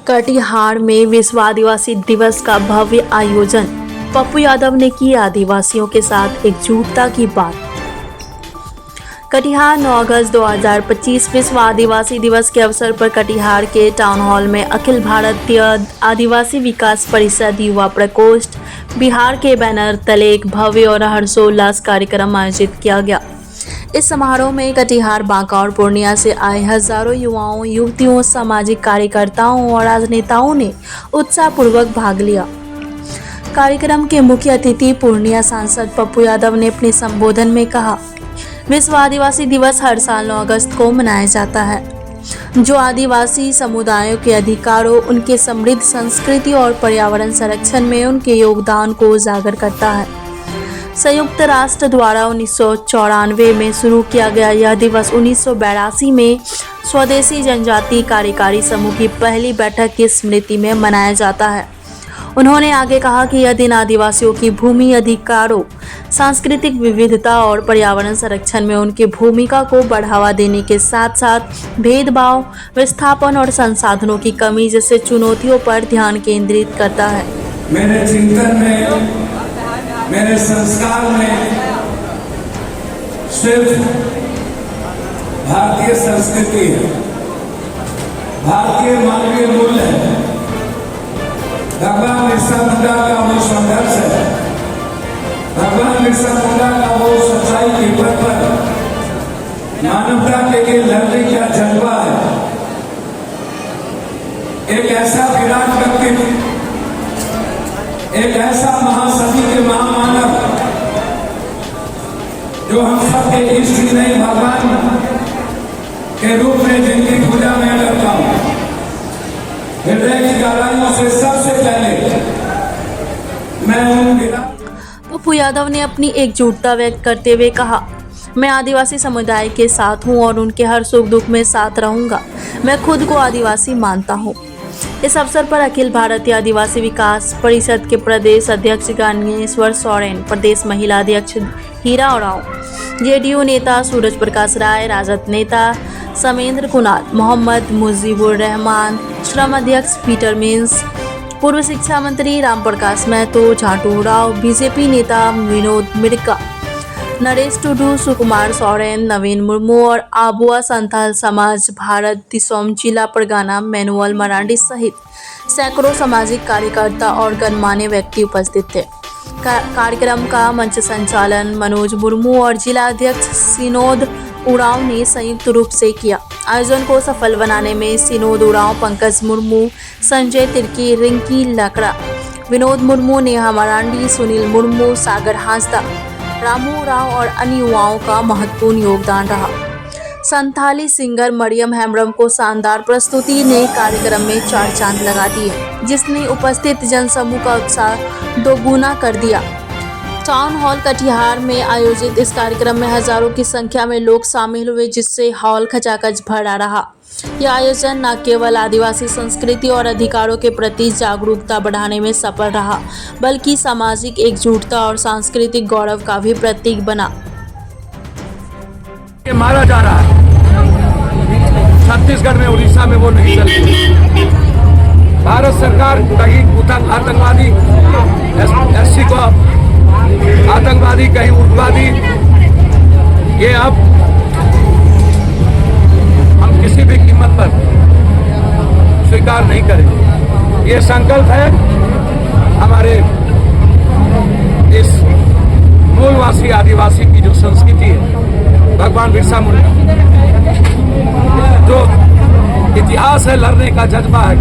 कटिहार में विश्व आदिवासी दिवस का भव्य आयोजन। पप्पू यादव ने की आदिवासियों के साथ एकजुटता की बात। कटिहार 9 अगस्त 2025 विश्व आदिवासी दिवस के अवसर पर कटिहार के टाउन हॉल में अखिल भारतीय आदिवासी विकास परिषद युवा प्रकोष्ठ बिहार के बैनर तले एक भव्य और हर्षोल्लास कार्यक्रम आयोजित किया गया। इस समारोह में कटिहार, बांका और पूर्णिया से आए हजारों युवाओं, युवतियों, सामाजिक कार्यकर्ताओं और राजनेताओं ने उत्साहपूर्वक भाग लिया। कार्यक्रम के मुख्य अतिथि पूर्णिया सांसद पप्पू यादव ने अपने संबोधन में कहा, विश्व आदिवासी दिवस हर साल 9 अगस्त को मनाया जाता है, जो आदिवासी समुदायों के अधिकारों, उनके समृद्ध संस्कृति और पर्यावरण संरक्षण में उनके योगदान को उजागर करता है। संयुक्त राष्ट्र द्वारा 1994 में शुरू किया गया यह दिवस 1982 में स्वदेशी जनजाति कार्यकारी समूह की पहली बैठक की स्मृति में मनाया जाता है। उन्होंने आगे कहा कि यह दिन आदिवासियों की भूमि अधिकारों, सांस्कृतिक विविधता और पर्यावरण संरक्षण में उनकी भूमिका को बढ़ावा देने के साथ साथ भेदभाव, विस्थापन और संसाधनों की कमी जैसे चुनौतियों पर ध्यान केंद्रित करता है। मेरे चिंतन में, मेरे संस्कार में सिर्फ भारतीय संस्कृति है, भारतीय मानवीय मूल्य है, भगवान बिरसा मुंडा का वो संघर्ष है, भगवान बिरसा मुंडा का वो सच्चाई के पथ पर मानवता के लिए लड़ने का जज्बा है। एक ऐसा विराट व्यक्तित्व, एक ऐसा महासती के महामानव जो हम सबके इष्ट नहीं भगवान के रूप में जिनकी पूजा मैं करता हूँ। हृदय की गहराइयों से सबसे पहले मैं उन पप्पू यादव ने अपनी एकजुटता व्यक्त करते हुए कहा, मैं आदिवासी समुदाय के साथ हूँ और उनके हर सुख दुख में साथ रहूँगा। मैं खुद को आदिवासी मानता हूँ। इस अवसर पर अखिल भारतीय आदिवासी विकास परिषद के प्रदेश अध्यक्ष ज्ञानेश्वर सोरेन, प्रदेश महिला अध्यक्ष हीरा ओरांव, जेडीयू नेता सूरज प्रकाश राय, राजद नेता समेंद्र कुणाल, मोहम्मद मुजीबुर रहमान, श्रम अध्यक्ष पीटर मीन्स, पूर्व शिक्षा मंत्री राम प्रकाश महतो, झाटू राव, बीजेपी नेता विनोद मिर्का, नरेश टुडू, सुकुमार सोरेन, नवीन मुर्मू और आबुआ संथाल समाज भारत दिसोम जिला परगाना मैनुअल मरांडी सहित सैकड़ों सामाजिक कार्यकर्ता और गणमान्य व्यक्ति उपस्थित थे। कार्यक्रम का मंच संचालन मनोज मुर्मू और जिला अध्यक्ष सिनोद उरांव ने संयुक्त रूप से किया। आयोजन को सफल बनाने में सिनोद उरांव, पंकज मुर्मू, संजय तिर्की, रिंकी लकड़ा, विनोद मुर्मू, नेहा मरांडी, सुनील मुर्मू, सागर हांसदा, रामू राव और अन्य युवाओं का महत्वपूर्ण योगदान रहा। संथाली सिंगर मरियम हेम्ब्रम को शानदार प्रस्तुति ने कार्यक्रम में 4 चांद लगा दिए, जिसने उपस्थित जनसमूह का उत्साह दोगुना कर दिया। टाउन हॉल कटिहार में आयोजित इस कार्यक्रम में हजारों की संख्या में लोग शामिल हुए, जिससे हॉल खचाखच भरा रहा। यह आयोजन न केवल आदिवासी संस्कृति और अधिकारों के प्रति जागरूकता बढ़ाने में सफल रहा, बल्कि सामाजिक एकजुटता और सांस्कृतिक गौरव का भी प्रतीक बना। मारा जा रहा है छत्तीसगढ़ में, उड़ीसा में वो नहीं चलती। भारत सरकार कहीं आतंकवादी एससी को आतंकवादी, कहीं उग्रवादी, ये अब हम किसी भी कीमत पर स्वीकार नहीं करेंगे। ये संकल्प है हमारे इस मूलवासी आदिवासी की जो संस्कृति है, भगवान बिरसा मुंडा जो इतिहास है, लड़ने का जज्बा है,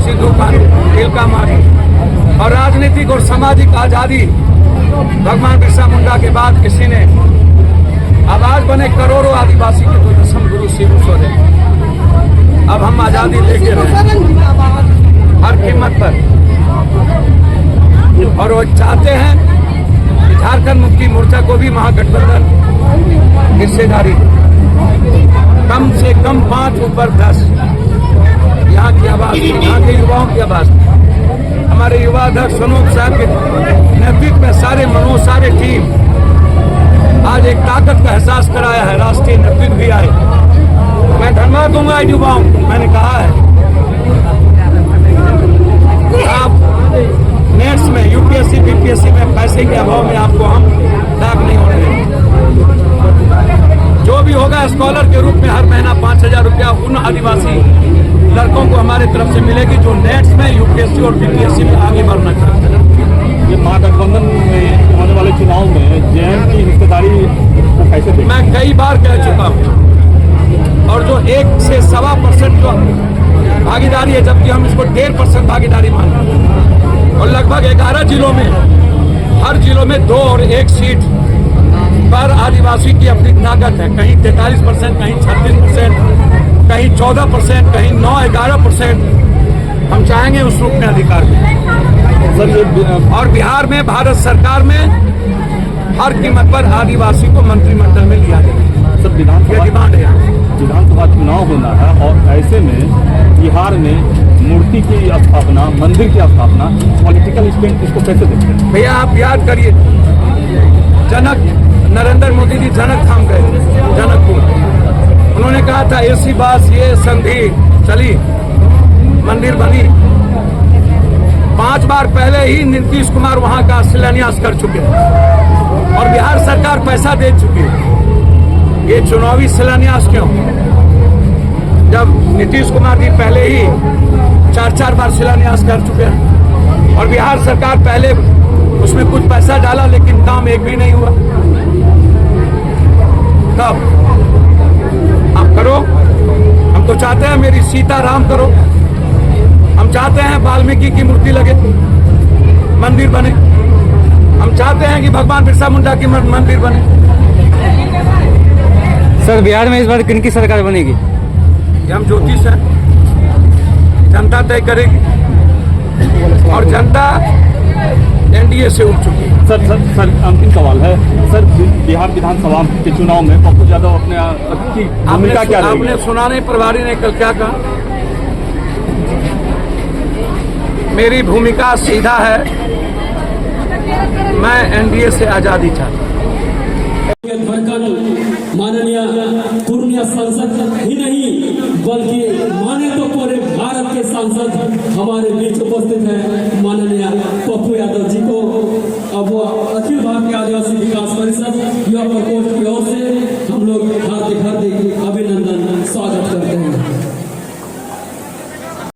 सिंधु कानून, तिलका मांझी और राजनीतिक और सामाजिक आजादी भगवान बिरसा मुंडा के बाद किसी ने आवाज बने करोड़ों आदिवासी के तो दशम गुरु शिबू सोरेन। अब हम आजादी लेके रहे हर कीमत पर, और वो चाहते हैं कि झारखंड मुक्ति मोर्चा को भी महागठबंधन हिस्सेदारी, कम से कम 5 ऊपर 10 यहाँ की आवाज, यहाँ के युवाओं की आवाज। हमारे युवा अध्यक्ष सनोज साहब के नेतृत्व में सारे टीम आज एक ताकत का एहसास कराया है। राष्ट्रीय नेतृत्व भी आए। मैं धन्यवाद दूंगा युवाओं, मैंने कहा है हमारे तरफ से मिलेगी, जो नेट्स में यूपीएससी और बीपीएससी में आगे बढ़ना चाहते हैं। ये महागठबंधन में होने वाले चुनाव में जेएम की हिस्सेदारी को कैसे देखें? मैं कई बार कह चुका हूँ, और जो 1 से 1.25% जो भागीदारी है, जबकि हम इसको 1.5% भागीदारी मानते हैं, और लगभग 11 जिलों में, हर जिलों में 2 और 1 सीट पर आदिवासी की अपनी ताकत है। कहीं 43%, कहीं 36%, कहीं 14%, कहीं 9-11%। हम चाहेंगे उस रूप में अधिकार दें। सर ये और बिहार में भारत सरकार में हर कीमत पर आदिवासी को मंत्रिमंडल में लिया जाए। सब ये डिमांड है। विधानसभा चुनाव होना है और ऐसे में बिहार में मूर्ति की स्थापना, मंदिर की स्थापना, पॉलिटिकल स्टैंड, इसको कैसे देखते हैं? भैया आप याद करिए, जनक नरेंद्र मोदी जी जनक धाम गए, जनकपुर। उन्होंने कहा था ऐसी बात, ये संधि चली, मंदिर बनी। 5 बार पहले ही नीतीश कुमार वहां का शिलान्यास कर चुके हैं और बिहार सरकार पैसा दे चुकी है। ये चुनावी शिलान्यास क्यों, जब नीतीश कुमार जी पहले ही 4 बार शिलान्यास कर चुके हैं और बिहार सरकार पहले उसमें कुछ पैसा डाला, लेकिन काम एक भी नहीं हुआ। तब आप करो, हम तो चाहते हैं मेरी सीता राम करो, हम चाहते हैं वाल्मीकि की मूर्ति लगे, मंदिर बने, हम चाहते हैं कि भगवान बिरसा मुंडा की मंदिर बने। सर बिहार में इस बार किनकी सरकार बनेगी? ये हम ज्योतिष हैं, जनता तय करेगी, और जनता एनडीए से उठ चुकी है। सर अंतिम सवाल है सर, बिहार विधानसभा के चुनाव में पप्पू यादव अपने की भूमिका क्या रहेगी? आपने सुना नहीं प्रभारी ने कल क्या कहा? मेरी भूमिका सीधा है, मैं एनडीए से आजादी चाहता हूं। माननीय पूर्णिया सांसद ही नहीं बल्कि माने तो पूरे भारत के सांसद हमारे बीच उपस्थित हैं। माननीय